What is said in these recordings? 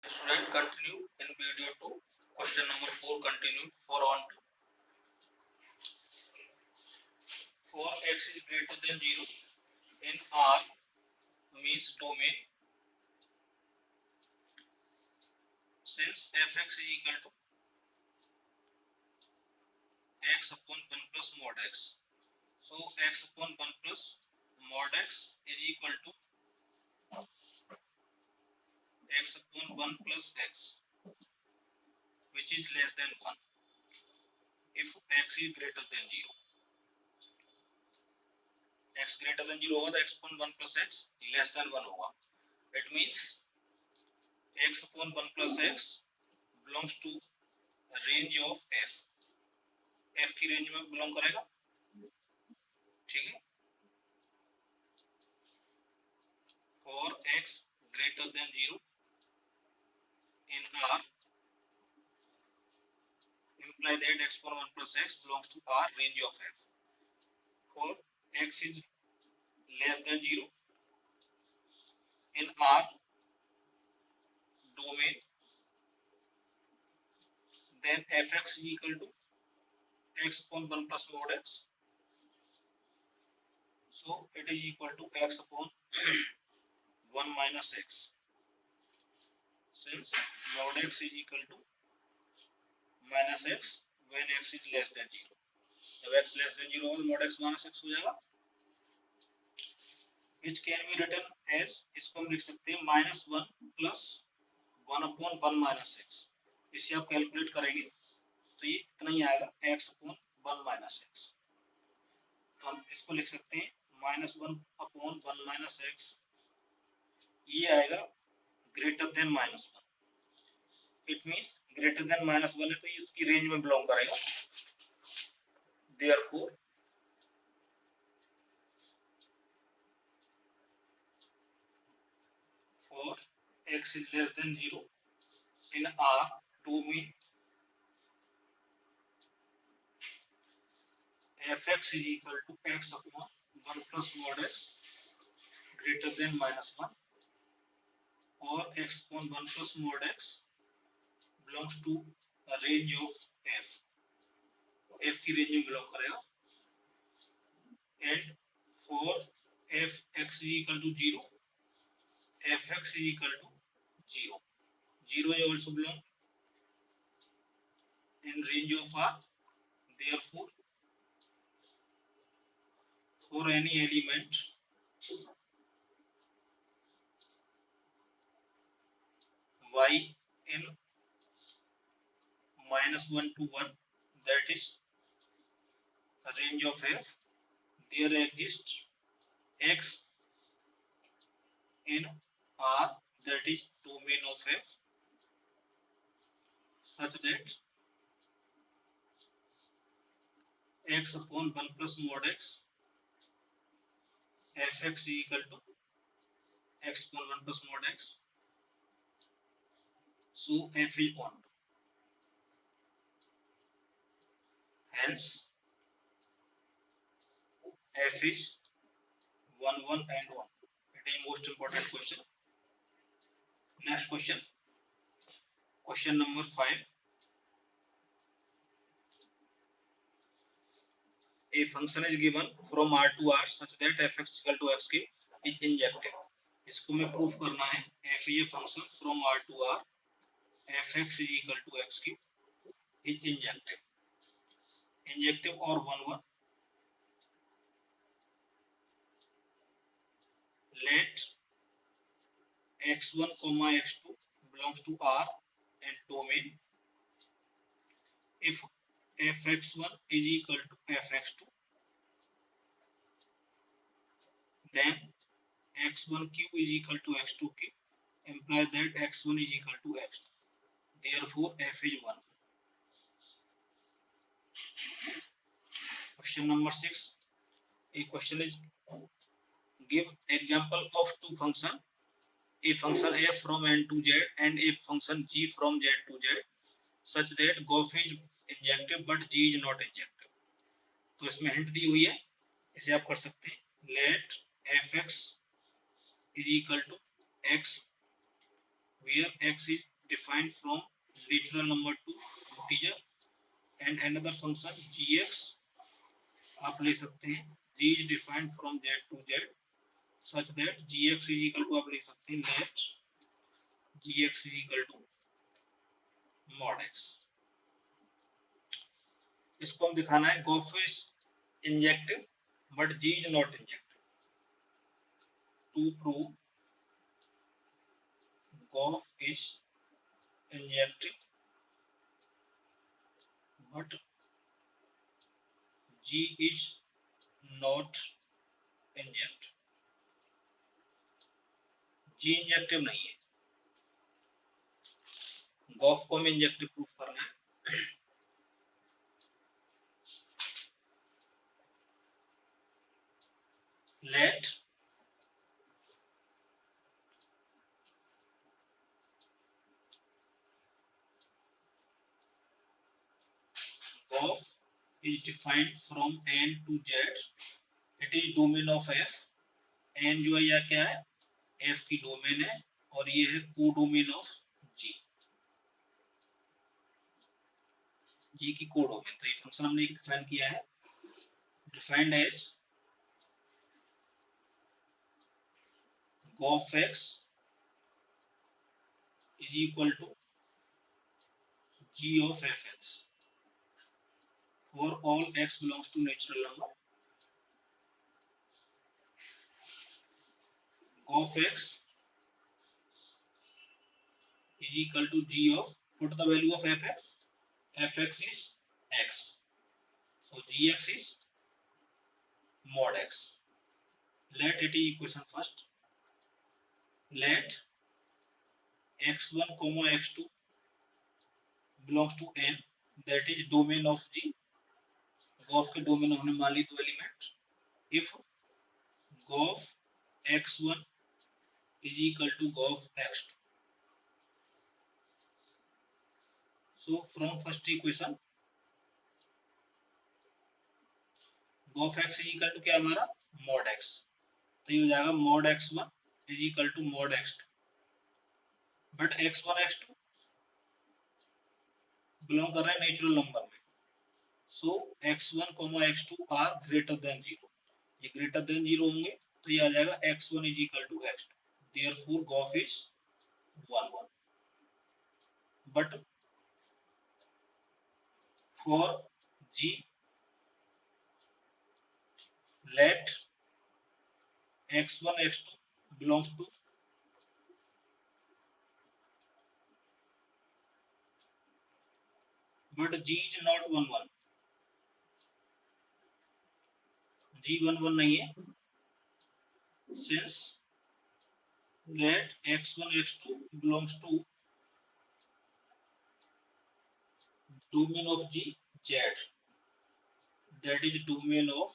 Student, continue in video 2. Question number 4 continued for on to. For x is greater than 0 in R means domain, since fx is equal to x upon 1 plus mod x. So x upon 1 plus mod x is equal to x upon 1 plus x, which is less than 1 if x is greater than 0. x greater than 0 होगा तो x upon 1 plus x less than 1 होगा. It means x upon 1 plus x belongs to range of f. f की range में belong करेगा. ठीक है. For x greater than 0 in R imply that x upon 1 plus x belongs to R range of f. For x is less than 0 in R domain, then fx is equal to x upon 1 plus mod x. So it is equal to x upon 1 minus x, since mod x is equal to minus x when x is less than 0. जब x less than 0 होगा mod x minus x हो जाएगा, which can be written as, इसको हम लिख सकते हैं minus 1 plus 1 upon 1 minus x. इसे आप कैलकुलेट करेंगे तो ये इतना ही आएगा x upon 1 minus x. तो हम इसको लिख सकते हैं minus 1 upon 1 minus x. ये आएगा greater than minus 1. It means greater than minus 1 है तो ये इसकी रेंज में बिलोंग करेगा. Therefore for x is less than 0 in R domain, fx is equal to x upon 1 plus mod x greater than minus 1, or x upon 1 plus mod x belongs to a range of f. f की range में belong करेगा. And for fx is equal to 0, fx is equal to 0. 0 is also belong in range of R. Therefore, for any element y in minus 1 to 1, that is a range of f, there exists x in R, that is domain of f, such that x upon 1 plus mod x, fx is equal to x upon 1 plus mod x. So f is 1. Hence f is 1 1 and 1. It is most important question. Next question. Question number 5. A function is given from R to R such that fx is equal to x cube is injective. इसको मैं proof करना है. f is a function from R to R, fx is equal to x cube is injective. Injective or 1 1. Let x1 comma x2 belongs to R and domain. If fx1 is equal to fx2, then x1 cube is equal to x2 cube, imply that x1 is equal to x2. Therefore f is 1. Question number 6. A question is, give example of two function, a function f from n to z and a function g from z to z, such that gof is injective but g is not injective. तो इसमें hint दी हुई है, इसे आप कर सकते हैं. Let fx is equal to x, where x is defined from natural number to integer, and another function gx आप ले सकते हैं g is defined from z to z such that gx is equal to आप ले सकते हैं let gx is equal to mod x। इसको हम दिखाना है गोफ is injective but ji is not injective. To prove गोफ is injective but ji is not injective. G injective नहीं है, गोफ को हमें इंजेक्टिव प्रूफ करना है। let gof is defined from n to z, it is domain of f। n जो है यह क्या है, f की डोमेन है और ये है कोडोमेन ऑफ g, g की कोडोमेन। तो ये फंक्शन हमने डिफाइन किया है, defined as gof x is equal to g of fx for all x belongs to natural number। gof x is equal to g of, put the value of fx, fx is x, so gx is mod x। let it is equation first, let x1 comma x2 belongs to n, that is domain of g। gof के domain हमने मान ली दो element. if gof x1 is equal to gof x2, so from first equation gof x is equal to क्या हमारा mod x, तो ये हो जाएगा mod x1 is equal to mod x2, but x1 x2 belong कर रहे हैं natural number में, सो x1 x2 are greater than 0, ये ग्रेटर देन 0 होंगे तो ये आ जाएगा x1 is equal to x2, therefore gof is 1 1। but for g let x1 x2 belongs to but g is not 1 1, g 1 1 नहीं है, since let x1 x2 belongs to domain of g z, that is domain of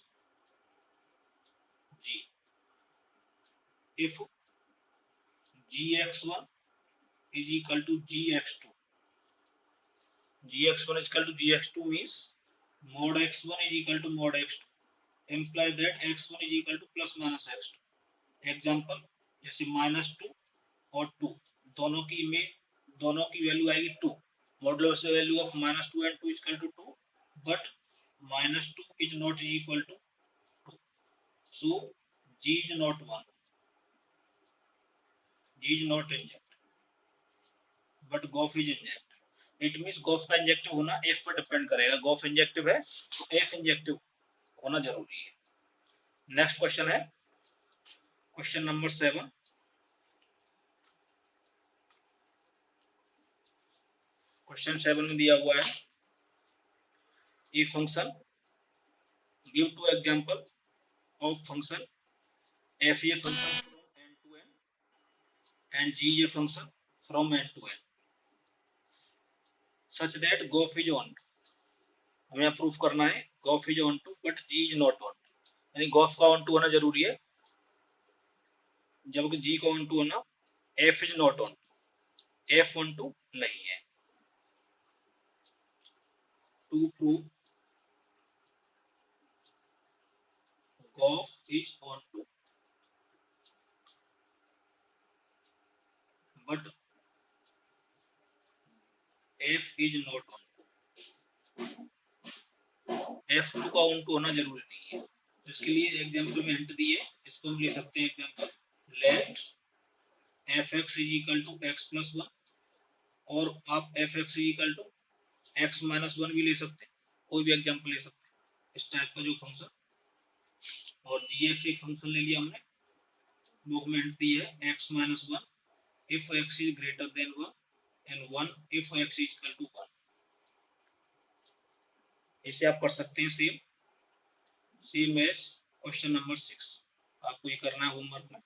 g। if gx1 is equal to gx2, gx1 is equal to gx2 means mod x1 is equal to mod x2, imply that x1 is equal to plus minus x2। Example जैसे -2 और 2 दोनों की value आएगी 2, modulus value of -2 and 2 is equal to 2, but -2 is not equal to 2, so g is not 1, g is not inject but gof is inject। It means गोफ का injective होना F पर depend करेगा, गोफ इंजेक्टिव है तो F injective होना जरूरी है। नेक्स्ट क्वेश्चन है क्वेश्चन नंबर 7। क्वेश्चन 7 में दिया हुआ है a function give two example of function f a function from n to n and g a function from n to n such that g of is on. हमें proof करना है गोफ is onto but ji is not on, यानी g of का onto होना जरूरी है जबकि जी का ऑन टू होना, F is not on, F onto नहीं है। टू प्रूव गोफ is onto but f is not on f2 का ऑन टू होना जरूरी नहीं है। तो इसके लिए एग्जांपल में हिंट दिए, इसको हम ले सकते हैं example let fx is equal to x plus 1, और आप fx is equal to x minus 1 भी ले सकते हैं, कोई भी एग्जांपल ले सकते हैं इस टाइप का जो फंक्शन। और gx एक फंक्शन ले लिया हमने, बुक में हिंट दी है x minus 1 if x is greater than 1 and 1 if x is equal to 1। इसे आप कर सकते हैं सेम एज क्वेश्चन नंबर 6। आपको ये करना है होमवर्क में।